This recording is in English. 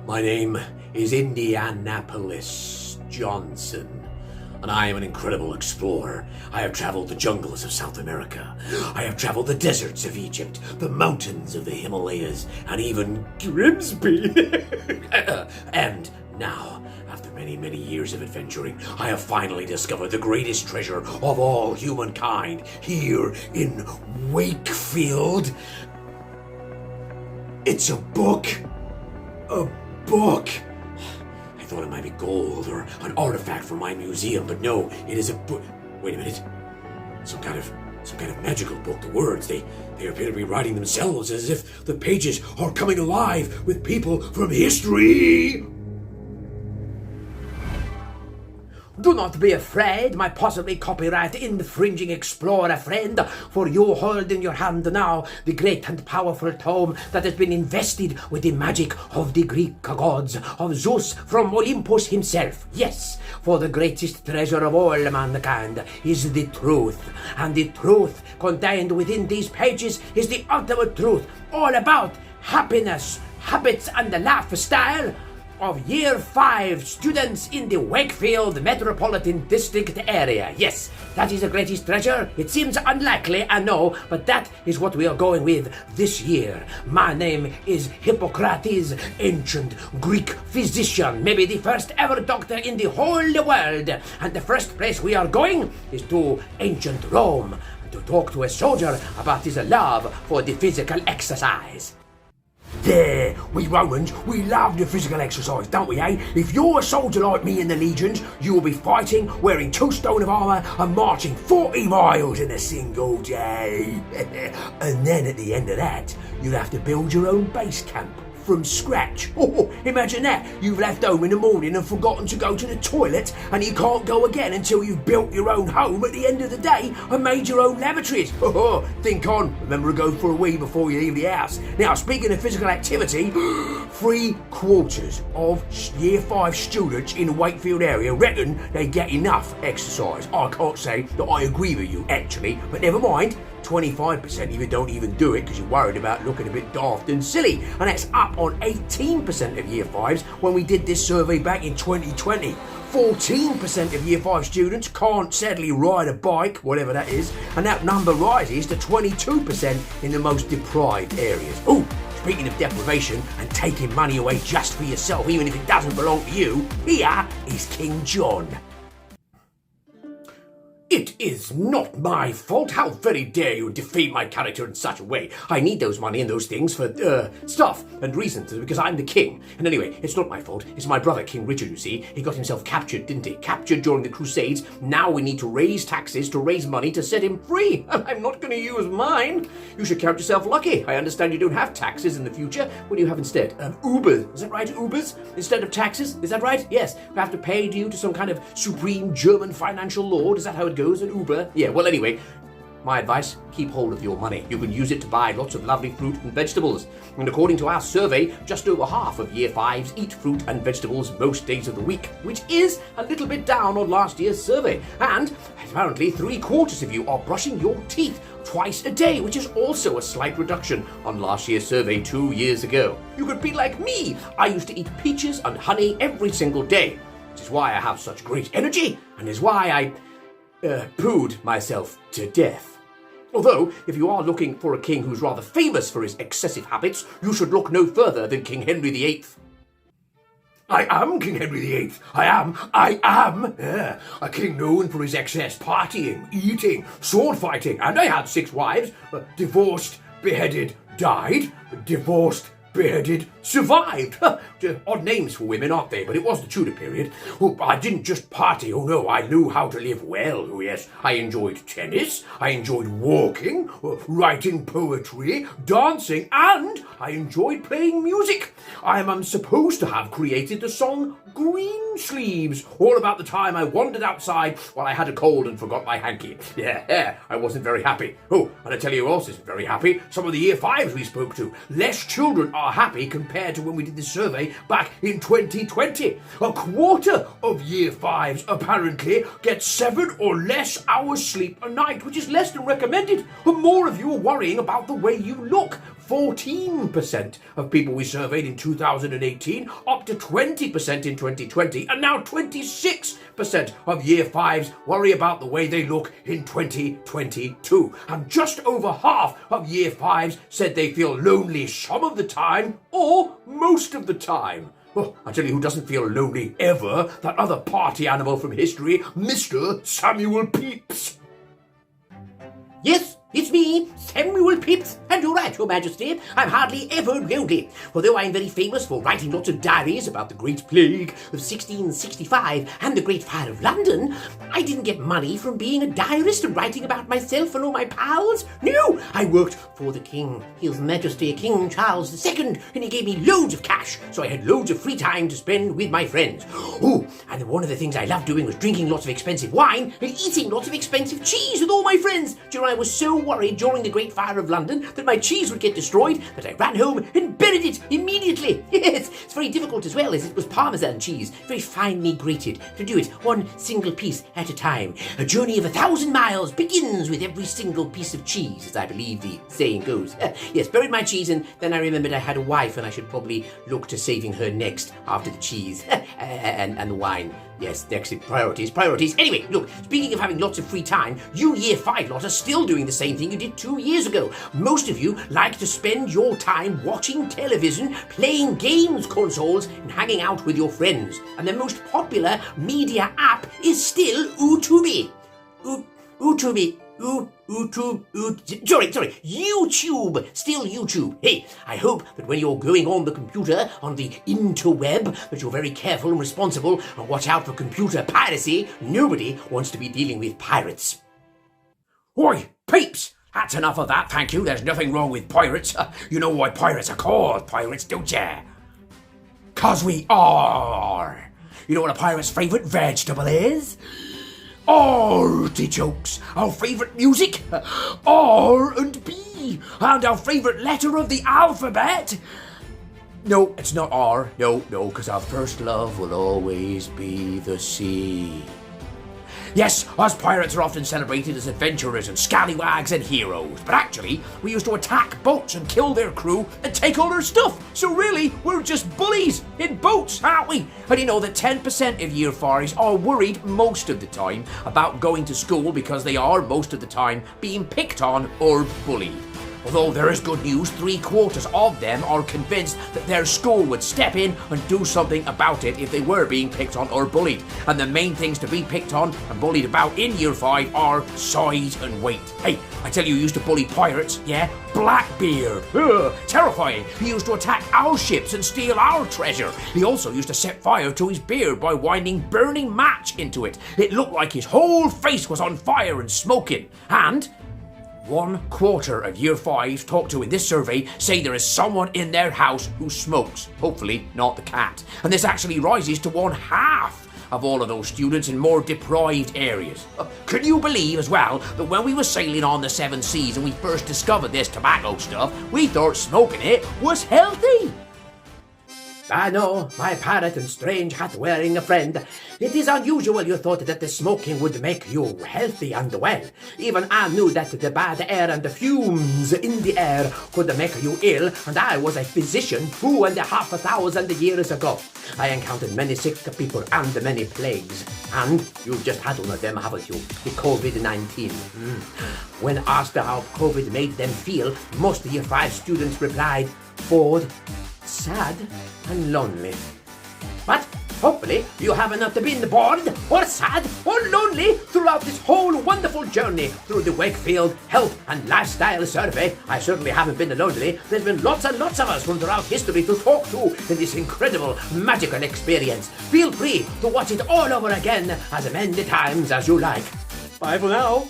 My name is Indianapolis Johnson, and I am an incredible explorer. I have traveled the jungles of South America. I have traveled the deserts of Egypt, the mountains of the Himalayas, and even Grimsby. And now, after many, many years of adventuring, I have finally discovered the greatest treasure of all humankind here in Wakefield. It's a book. A book. I thought it might be gold or an artifact from my museum, but no, it is a book. Wait a minute. Some kind of magical book. The words, they appear to be writing themselves as if the pages are coming alive with people from history. Do not be afraid, my possibly copyright infringing explorer friend, for you hold in your hand now the great and powerful tome that has been invested with the magic of the Greek gods, of Zeus from Olympus himself. Yes, for the greatest treasure of all mankind is the truth, and the truth contained within these pages is the ultimate truth, all about happiness, habits, and the lifestyle of Year 5 students in the Wakefield Metropolitan District area. Yes, that is the greatest treasure. It seems unlikely, I know, but that is what we are going with this year. My name is Hippocrates, ancient Greek physician, maybe the first ever doctor in the whole world. And the first place we are going is to ancient Rome, to talk to a soldier about his love for the physical exercise. There, we Romans, we love the physical exercise, don't we, eh? If you're a soldier like me in the legions, you will be fighting, wearing 2 stone of armour and marching 40 miles in a single day. And then at the end of that, you'll have to build your own base camp from scratch. Oh, imagine that. You've left home in the morning and forgotten to go to the toilet, and you can't go again until you've built your own home at the end of the day and made your own lavatories. Think on. Remember to go for a wee before you leave the house. Now, speaking of physical activity, 3/4 of Year 5 students in the Wakefield area reckon they get enough exercise. I can't say that I agree with you, actually, but never mind. 25% even don't even do it because you're worried about looking a bit daft and silly, and that's up on 18% of Year 5s when we did this survey back in 2020. 14% of Year 5 students can't sadly ride a bike, whatever that is, and that number rises to 22% in the most deprived areas. Oh, speaking of deprivation and taking money away just for yourself, even if it doesn't belong to you, here is King John. It is not my fault. How very dare you defame my character in such a way? I need those money and those things for, stuff and reasons, because I'm the king. And anyway, it's not my fault. It's my brother, King Richard, you see. He got himself captured, didn't he? Captured during the Crusades. Now we need to raise taxes to raise money to set him free. And I'm not going to use mine. You should count yourself lucky. I understand you don't have taxes in the future. What do you have instead? Ubers. Is that right? Ubers? Instead of taxes? Is that right? Yes. We have to pay due to some kind of supreme German financial lord. Is that how it goes at Uber? Yeah, well, anyway, my advice, keep hold of your money. You can use it to buy lots of lovely fruit and vegetables. And according to our survey, just over half of Year 5s eat fruit and vegetables most days of the week, which is a little bit down on last year's survey. And apparently 3/4 of you are brushing your teeth twice a day, which is also a slight reduction on last year's survey 2 years ago. You could be like me. I used to eat peaches and honey every single day, which is why I have such great energy, and is why I pooed myself to death. Although, if you are looking for a king who's rather famous for his excessive habits, you should look no further than King Henry VIII. I am King Henry VIII. I am. Yeah, a king known for his excess partying, eating, sword fighting, and I had 6 wives. Divorced, beheaded, died. Divorced, beheaded, survived. Odd names for women, aren't they? But it was the Tudor period. Oh, I didn't just party, oh no, I knew how to live well. Oh yes, I enjoyed tennis, I enjoyed walking, writing poetry, dancing, and I enjoyed playing music. I am supposed to have created the song Greensleeves, all about the time I wandered outside while I had a cold and forgot my hanky. Yeah, I wasn't very happy. Oh, and I tell you who else isn't very happy, some of the Year 5s we spoke to. Less children are happy compared to when we did this survey back in 2020. 1/4 of Year 5s apparently get 7 or less hours sleep a night, which is less than recommended. And more of you are worrying about the way you look. 14% of people we surveyed in 2018, up to 20% in 2020, and now 26% of Year 5s worry about the way they look in 2022. And just over half of Year 5s said they feel lonely some of the time or most of the time. Oh, I'll tell you who doesn't feel lonely ever, that other party animal from history, Mr. Samuel Pepys. Yes, it's me, Samuel Pepys, and you're right, Your Majesty. I'm hardly ever lonely, for though I'm very famous for writing lots of diaries about the Great Plague of 1665 and the Great Fire of London, I didn't get money from being a diarist and writing about myself and all my pals. No, I worked for the King, His Majesty King Charles II, and he gave me loads of cash, so I had loads of free time to spend with my friends. Oh, and one of the things I loved doing was drinking lots of expensive wine and eating lots of expensive cheese with all my friends. I was so worried during the Great Fire of London that my cheese would get destroyed that I ran home and buried it immediately. Yes, it's very difficult as well, as it was Parmesan cheese, very finely grated, to do it one single piece at a time. A journey of 1,000 miles begins with every single piece of cheese, as I believe the saying goes. Yes, buried my cheese, and then I remembered I had a wife and I should probably look to saving her next after the cheese and the wine. Yes, next priorities. Anyway, look, speaking of having lots of free time, you Year 5 lot are still doing the same thing you did 2 years ago. Most of you like to spend your time watching television, playing games consoles, and hanging out with your friends. And the most popular media app is still YouTube. YouTube, still YouTube. Hey, I hope that when you're going on the computer, on the interweb, that you're very careful and responsible and watch out for computer piracy. Nobody wants to be dealing with pirates. Oi, Pepys! That's enough of that, thank you. There's nothing wrong with pirates. You know why pirates are called pirates, don't ya? 'Cause we are. You know what a pirate's favourite vegetable is? Artichokes. Our favourite music? R&B. And our favourite letter of the alphabet? No, it's not R. No, because our first love will always be the sea. Yes, us pirates are often celebrated as adventurers and scallywags and heroes, but actually, we used to attack boats and kill their crew and take all their stuff. So really, we're just bullies in boats, aren't we? And you know that 10% of Year 5s are worried most of the time about going to school because they are most of the time being picked on or bullied. Although there is good news, 3/4 of them are convinced that their school would step in and do something about it if they were being picked on or bullied. And the main things to be picked on and bullied about in Year 5 are size and weight. Hey, I tell you who used to bully pirates, yeah? Blackbeard. Terrifying. He used to attack our ships and steal our treasure. He also used to set fire to his beard by winding burning match into it. It looked like his whole face was on fire and smoking. And 1/4 of Year 5 talked to in this survey say there is someone in their house who smokes. Hopefully not the cat. And this actually rises to 1/2 of all of those students in more deprived areas. Can you believe as well that when we were sailing on the 7 seas and we first discovered this tobacco stuff, we thought smoking it was healthy? I know, my parrot and strange hat-wearing friend. It is unusual you thought that the smoking would make you healthy and well. Even I knew that the bad air and the fumes in the air could make you ill, and I was a physician 2,500 years ago. I encountered many sick people and many plagues. And you've just had one of them, haven't you? The COVID-19. When asked how COVID made them feel, most Year 5 students replied, bored, sad and lonely. But hopefully you have not been bored or sad or lonely throughout this whole wonderful journey through the Wakefield Health and Lifestyle Survey. I certainly haven't been lonely. There's been lots and lots of us from throughout history to talk to in this incredible magical experience. Feel free to watch it all over again as many times as you like. Bye for now.